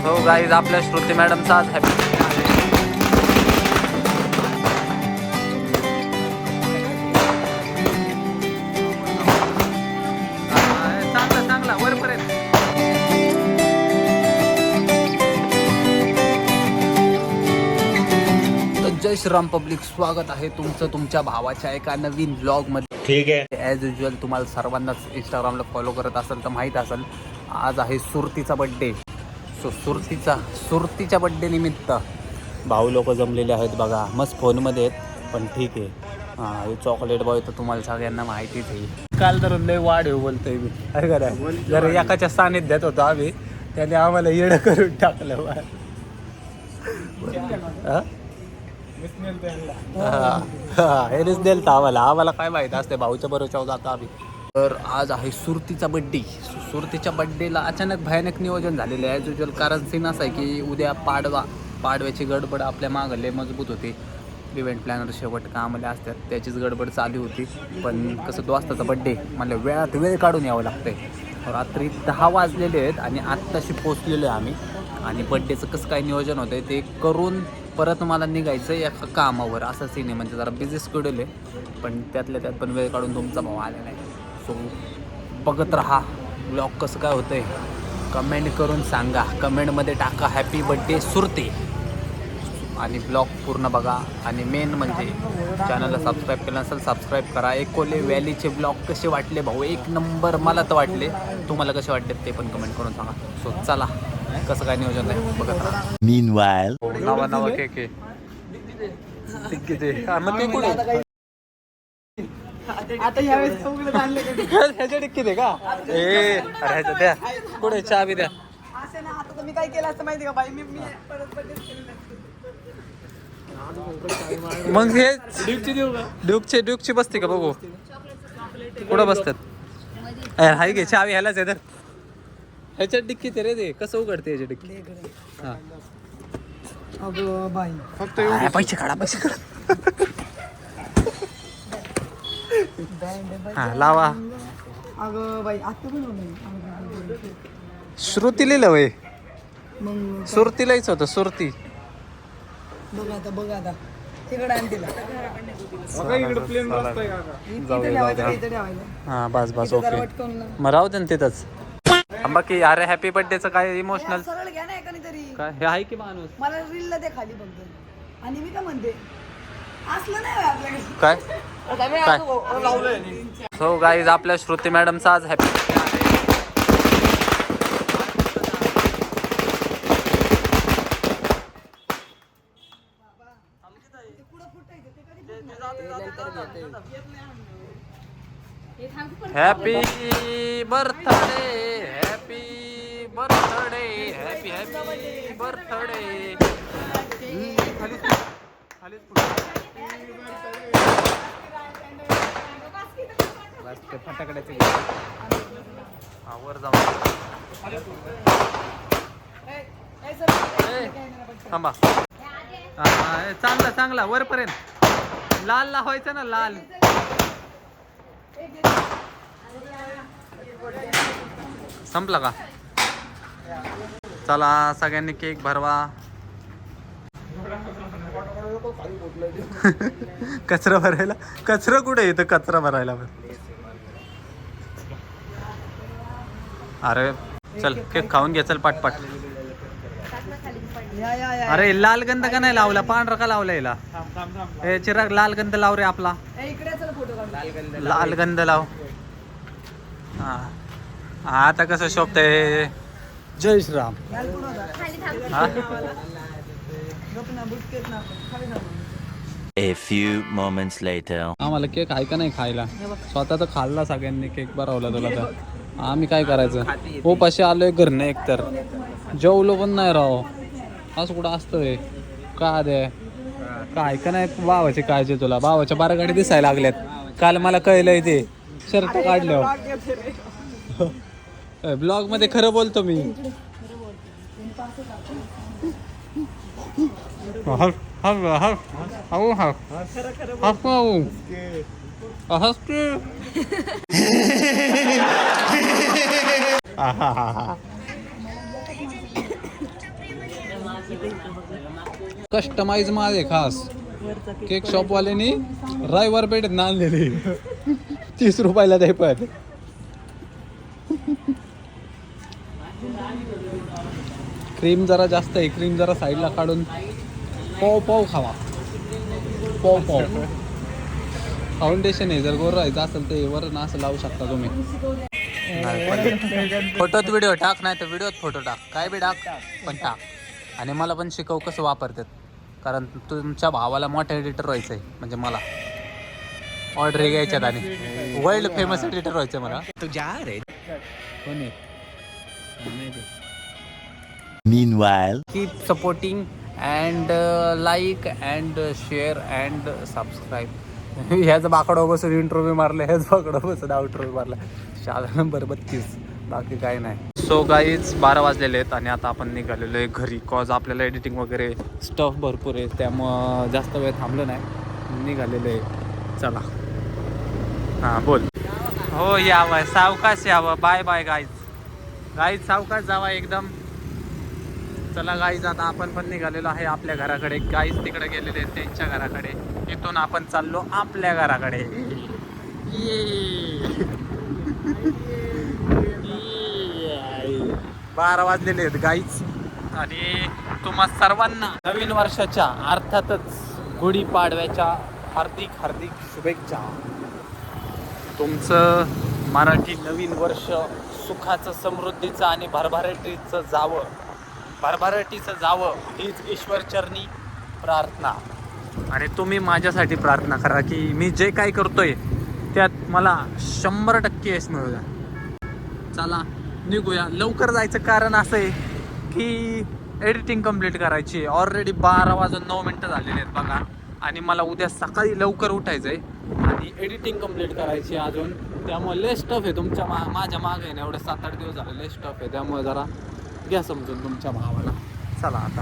हो गाईज, आपल्या श्रुती मॅडमचा आज हॅपी चांगला चांगला वरपर्यंत. जय श्रीराम पब्लिक, स्वागत आहे तुमचं तुमच्या भावाच्या एका नवीन व्लॉगमध्ये. ठीक आहे. ॲज युजल तुम्हाला सर्वांनाच इंस्टाग्रामला फॉलो करत असेल तर माहीत असेल, आज आहे सुरतीचा बड्डे. सो सुरतीच्या बड्डे निमित्त भाऊ लोक जमलेले आहेत बघा. मस्त फोनमध्ये आहेत पण ठीक आहे. हां, हे चॉकलेट बॉय तर तुम्हाला सगळ्यांना माहितीच आहे. काल तर लय वाढ येऊ बोलतोय मी, काय करा जर एकाच्या सानिध्यात होतो आम्ही, त्याने आम्हाला येडं करून टाकलं. हेच दिलं तर आम्हाला काय माहीत असते, भाऊच्या बरोबर जातो आम्ही. तर आज आहे सुरतीचा बड्डे. सुरतीच्या बड्डेला अचानक भयानक नियोजन झालेलं आहे ॲज युजल. कारण सीन असं आहे की उद्या पाडव्याची गडबड आपल्या मागं लय मजबूत होती. इव्हेंट प्लॅनर शेवट कामाला असतात, त्याचीच गडबड चालू होती. पण कसं दोस्ताचा बड्डे मला वेळात वेळ काढून यावं लागतं आहे. रात्री 10 वाजलेले आहेत आणि आत्ताशी पोचलेलो आहे आम्ही. आणि बड्डेचं कसं काय नियोजन होतं आहे ते करून परत मला निघायचं एका कामावर, असं सीन आहे. म्हणजे जरा बिझी शेड्यूल आहे, पण त्यातल्या त्यात पण वेळ काढून तुमचा भाऊ आलेला आहे. सो बघत राहा ब्लॉग कसं काय होतं आहे. कमेंट करून सांगा, कमेंटमध्ये टाका हॅपी बड्डे सुरती आणि ब्लॉग पूर्ण बघा. आणि मेन म्हणजे चॅनलला सबस्क्राईब केलं नसेल सबस्क्राईब करा. एकोले व्हॅलीचे ब्लॉग कसे वाटले भाऊ? एक नंबर मला तर वाटले. तुम्हाला कसे वाटले ते पण कमेंट करून सांगा. सो चला, कसं काय नियोजन आहे बघत राहा. मीनवाईल नावा केक आहे. मग ते कुठे आता यावेळेस चौघडं आणले ह्याच्या डिक्कीत आहे का? ए अरे ह्याच्या द्या, कुठे चहा बी द्या. असे ना. आता तुम्ही काय केलं असं माहिती का बाई, मी परत बड्डेच केले नसते. मग हे ड्यूकची बसते का बघू? कुठं बसतात? हाय घे चावी, ह्यालाच आहे तर ह्याच्यात डिक्कीत आहे रे. ते कसं उघडते ह्याच्या डिक्की? हां अगं बाई, फक्त पैसे काढा. हां लावा. अगं बाई, आता पण होणार. श्रुती लिहिलं वय, मग सुरती लिहायचं होतं. सुरती बघ आता तिकडे आण तिला. हां बस ओके. मग राहू दे ना तिथंच. बाकी अरे हॅपी बर्थडेचं काय इमोशनल सरळ घ्या ना कोणीतरी. काय हे आहे की माणूस? मला रीलला ते खाली फक्त. आणि मी काय म्हणते, असलं नाही होय आपल्याकडे. काय हो गाईज, आपल्या श्रुती मॅडमचा आज हॅपी हॅपी बर्थडे फटाकड्याचे वर जाऊन थांबा. चांगला वरपर्यंत लाल लावायचं ना, लाल. संपला का? चला सगळ्यांनी केक भरवा. कचरा भरायला? कचरा कुठे येतं कचरा भरायला? अरे चल केक खाऊन घे, चल पाटपाट. अरे लाल गंध का नाही लावला? पांढरा का लावला याला? हे चिराग लाल गंध लाव रे आपला. लाल गंध लाव. हा आता कसं शोभतंय? जय Shriram. A few moments later. आम्हाला केक आहे का नाही खायला? स्वतः तर खाल्ला सगळ्यांनी केक भरवला तुला तर. आम्ही काय करायचं? उपाशी आलोय घरनं, एकतर जेवलो पण नाही राव. असं कुठं असतंय का? दे काय का नाही? भावाची काळजी तुला. भावाच्या बारागाडी दिसायला लागल्यात. काल मला कळलंय ते शर्ट काढल्यावर. ब्लॉग मध्ये खरं बोलतो मी. कस्टमाइज माल आहे खास. केक शॉपवाल्यानी रविवार पेठेत आणलेली 30 रुपयाला ते पण. क्रीम जरा जास्त आहे, क्रीम जरा साईडला काढून पाव खावा. पाव फाउंडेशन आहे, जर गोर राहायचं असेल ते वरून असं लावू शकता तुम्ही. फोटोत व्हिडिओ टाक, नाही तर व्हिडिओत फोटो टाक, काय बी टाक पण टाक. आणि मला पण शिकव कसं वापरतात, कारण तुमच्या भावाला मोठा एडिटर व्हायचं आहे. म्हणजे मला ऑर्डर घ्यायच्यात आणि वर्ल्ड फेमस एडिटर व्हायचं मला. कोण आहे? Meanwhile, keep supporting and like and share and subscribe. ह्याच बाकडं बसून इंटरव्ह्यू मारलं, ह्याच बाकडं बसून आउटरव्ह्यू मारला. शाळा नंबर 32. बाकी काय नाही. सो गाईज 12 वाजलेले आहेत आणि आता आपण निघालेलो आहे घरी. कॉज आपल्याला एडिटिंग वगैरे स्टफ भरपूर आहे, त्यामुळं जास्त वेळ थांबलो नाही, निघालेलो आहे. चला हां बोल. हो यावं, सावकाश यावं. Bye bye guys. गाईज सावकाश जावा एकदम. चला गाईज, आता आपण पण निघालेलो आहे आपल्या घराकडे. गाईज तिकडे गेलेले आहेत त्यांच्या घराकडे, इथून आपण चाललो आपल्या घराकडे. 12 वाजलेले आहेत गाईज आणि तुम्हा सर्वांना नवीन वर्षाच्या अर्थातच गुढीपाडव्याच्या हार्दिक हार्दिक शुभेच्छा. तुमचं मराठी नवीन वर्ष सुखाचं, समृद्धीचं आणि भरभराटीचं जावं हीच ईश्वरचरणी प्रार्थना. आणि तुम्ही माझ्यासाठी प्रार्थना करा की मी जे काय करतोय त्यात मला 100% यश मिळू द्या. चला निघूया. लवकर जायचं कारण असं आहे की एडिटिंग कंप्लीट करायची आहे. ऑलरेडी 12:09 झालेले आहेत बघा. आणि मला उद्या सकाळी लवकर उठायचं आहे आणि एडिटिंग कंप्लीट करायची आहे अजून. त्यामुळे लय स्टफ आहे तुमच्या माझ्या मागे आहे ना, एवढे 7-8 दिवस झाले लय स्टफ आहे. त्यामुळे जरा घ्या समजून तुमच्या भावाला. चला आता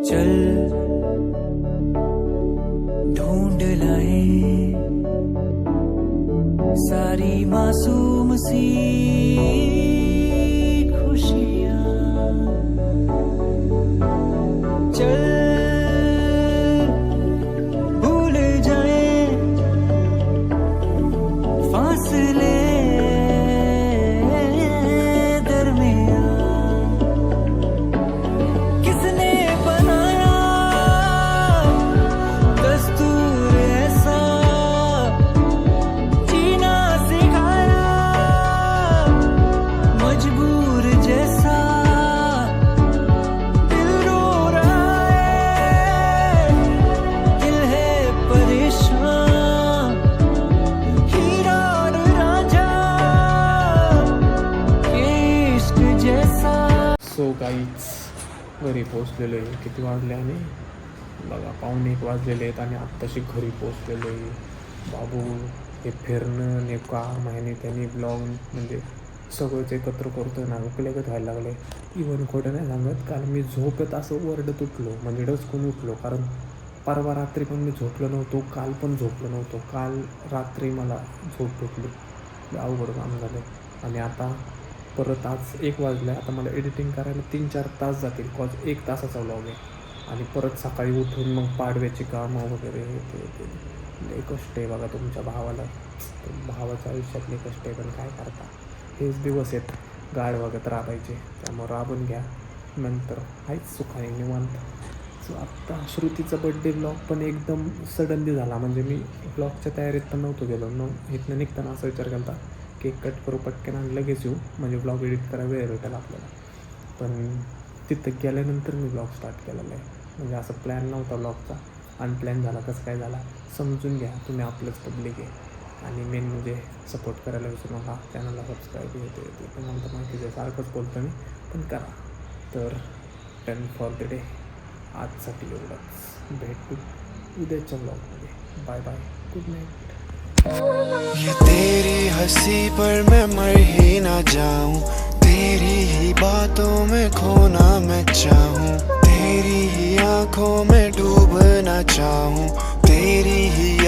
चल ढूंढ लाए सारी मासूम सी खुशियाँ. चल भूल जाए फासले घरी पोचलेलो आहे. किती वाजले आणि बघा 1:15 वाजलेले आहेत आणि आत्ताशी घरी पोचलेलो आहे. बाबू हे फिरणं नेमका महिने त्यांनी ब्लॉग म्हणजे सगळंच एकत्र करतो ना, उकलेगत व्हायला लागले. इव्हन खोटं नाही सांगत, कारण मी झोपेत असं वरडत उठलो, म्हणजे डचकून उठलो. कारण परवा रात्री पण मी झोपलो नव्हतो, काल पण झोपलो नव्हतो. काल रात्री मला झोप भेटली, अवघड काम झालं. आणि आता परत आज 1 वाजलं आहे. आता मला एडिटिंग करायला 3-4 तास जातील, कॉज 1 तासाचा व्लॉग आहे. आणि परत सकाळी उठून मग पाडव्याची कामं वगैरे ते लय कष्ट आहे बघा तुमच्या भावाला. भावाच्या आयुष्यात लय कष्ट आहे, पण काय करता, हेच दिवस आहेत गाड वगैरे राबायचे. त्यामुळे राबून घ्या, नंतर आहेच सुखाने निवांत. सो आत्ता श्रुतीचा बड्डे ब्लॉग पण एकदम सडनली झाला. म्हणजे मी ब्लॉगच्या तयारीत पण नव्हतो गेलो. इथनं निघताना असा विचार केला होता केक कट करू पटकन आणि लगेच येऊ, म्हणजे ब्लॉग एडिट करायला वेळ भेटेल आपल्याला. पण तिथं गेल्यानंतर मी ब्लॉग स्टार्ट केलेला आहे. म्हणजे असं प्लॅन नव्हता ब्लॉगचा, अनप्लॅन झाला. कसं काय झाला समजून घ्या, तुम्ही आपलंच पब्लिक आहे. आणि मेन म्हणजे सपोर्ट करायला विसरू नका, चॅनलला सबस्क्राईब येते पण नंतर माहिती आहे, सारखंच बोलतो मी, पण करा. तर 10 फॉर द डे आजसाठी एवढंच. भेटू उद्याच्या ब्लॉगमध्ये. Bye bye, good night. ये तेरी हंसी पर मैं मर ही ना जाऊं, तेरी ही बातों में खोना मैं चाहूं, तेरी ही आंखों में डूबना चाहूं, तेरी ही